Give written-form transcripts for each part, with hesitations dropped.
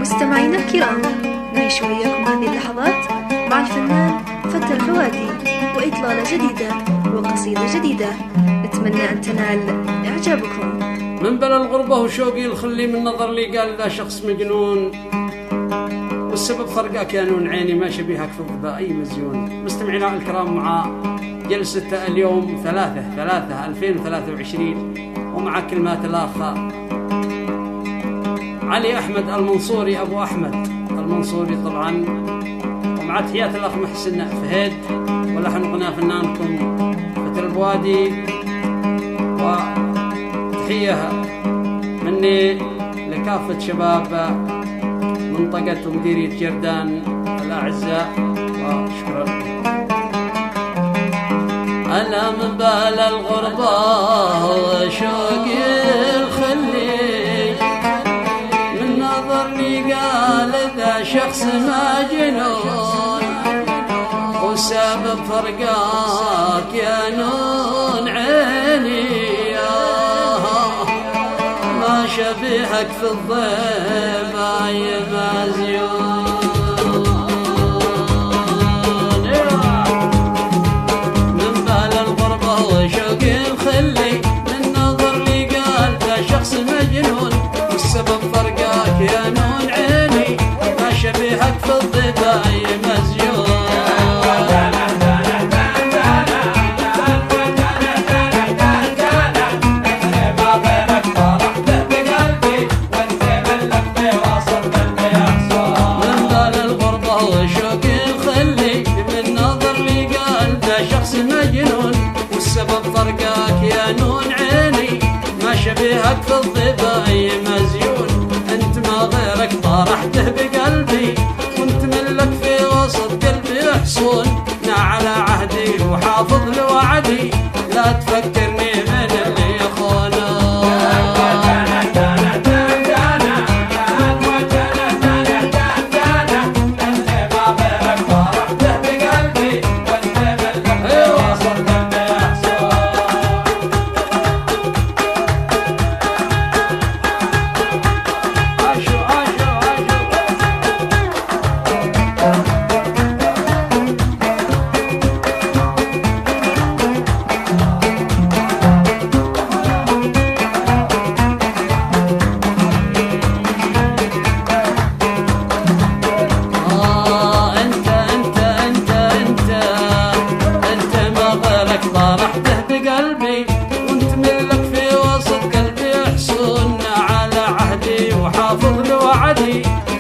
مستمعينا الكرام، نعيش وياكم هذه اللحظات مع الفنان فتى الحوادي وإطلالة جديدة وقصيدة جديدة نتمنى أن تنال إعجابكم. من بلا الغربة وشوقي الخلي من نظر لي قال ذا شخص مجنون، والسبب فرقه كانون عيني ما شبيهك في الضباء أي مزيون. مستمعينا الكرام، مع جلسة اليوم 3/3/2023 ومع كلمات الأخ علي أحمد المنصوري أبو أحمد المنصوري طبعا، ومع تحيات الأخ محسن فهيد ولحن قناة فنانكم فتى البوادي، وتحية مني لكافة شباب منطقة ومديرية جردان الأعزاء، وشكرا. أنا من بال الغربة وشوقي الخلي من نظرني قال ذا شخص مجنون، وسبب فرقاك يا نون عيني ما شبيهك في الضيم أي مزيون. من بال الغربة وشوقي الخلي من نظر لي قال ذا شخص مجنون، والسبب فرقاك يا نون عيني ما شبيهك في الضيم أي مزيون. والسبب فرقاك يا نون عيني ما شبيهك في الضبا أي مزيون. أنت ما غيرك طرحته بقلبي، وانت ملك في وسط قلبي حصون. على عهدي وحافظ لوعدي، لا تفكرني من اللي يخونه.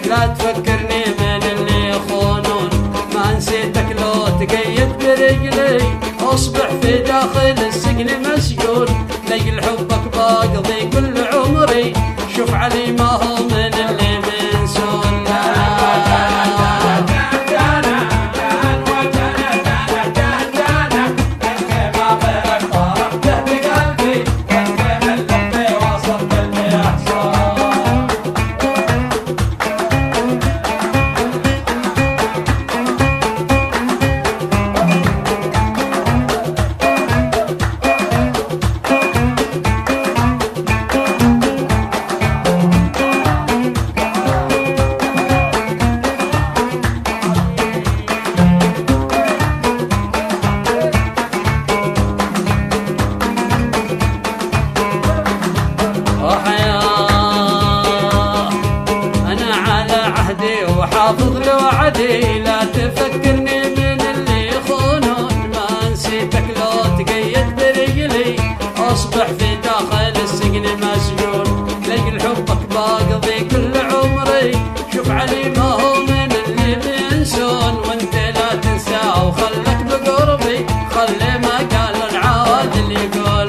لا تفكرني من اللي يخونون. ما نسيتك لو تقيد برجلي، اصبح في داخل السجن مسجون. لجل حبك بقضي كل عمري، شوف علي ما هو من اللي منسون. وحافظ لوعدي، لا تفكرني من اللي يخونون. ما نسيتك لو تقيد برجلي، اصبح في داخل السجن مسجون. لجل حبك بقضي كل عمري، شوف علي ما هو من اللي بينسون. وانت لا تنسى وخلك بقربي، خلي ما قال العواد اللي يقولون.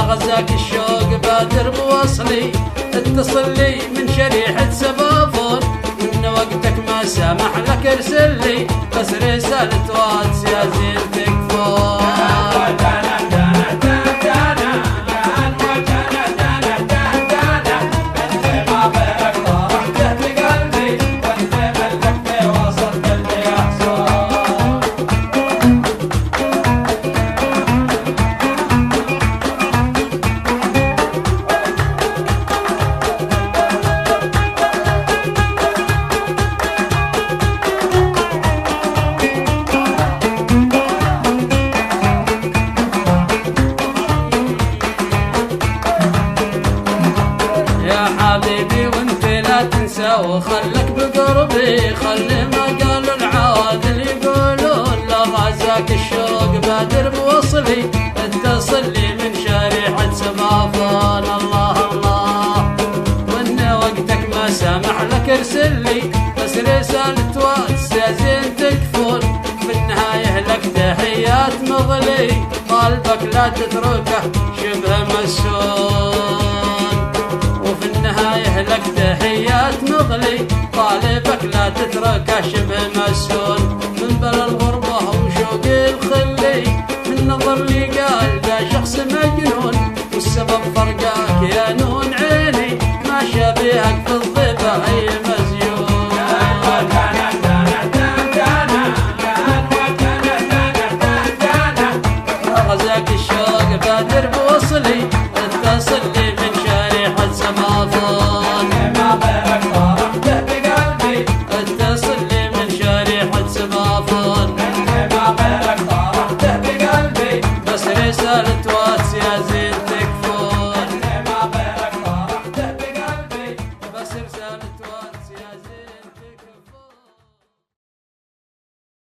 غزاك الشوق بادر بوصلي، اتصل لي من شريحة لك ارسل لي بس رسالة واتس يا زين تكفون. حبيبي وانت لا تنسى وخلك بقربي، خلي ما قال العوادل يقولون لا غزاك الشوق بادر بوصلي، اتصل لي من شريحة سمافون. الله الله وان وقتك ما سامح لك ارسل لي بس رسالة واتس يا زين تكفون. في النهاية لك تحيات مغلي، قلبك لا تتركه شبه مسون. وفي النهاية لك تحيات مغلي، طالبك لا تتركه شبه مسون. من بلا الغربة وشوق الخلي، من نظر لي قال ذا شخص مجنون، والسبب فرقاك يا نون عيني، ما شبيهك في الضبة أي مزيون. غزاك الشوق بادر بوصلي، اتصل لي من شريحة سمافون. ما غيرك فرحته بقلبي، اتصل لي من شريحة سمافون. ما غيرك فرحته بقلبي، بس رسالة واتس يا زين تكفون. ما غيرك فرحته بقلبي. بس رسالة واتس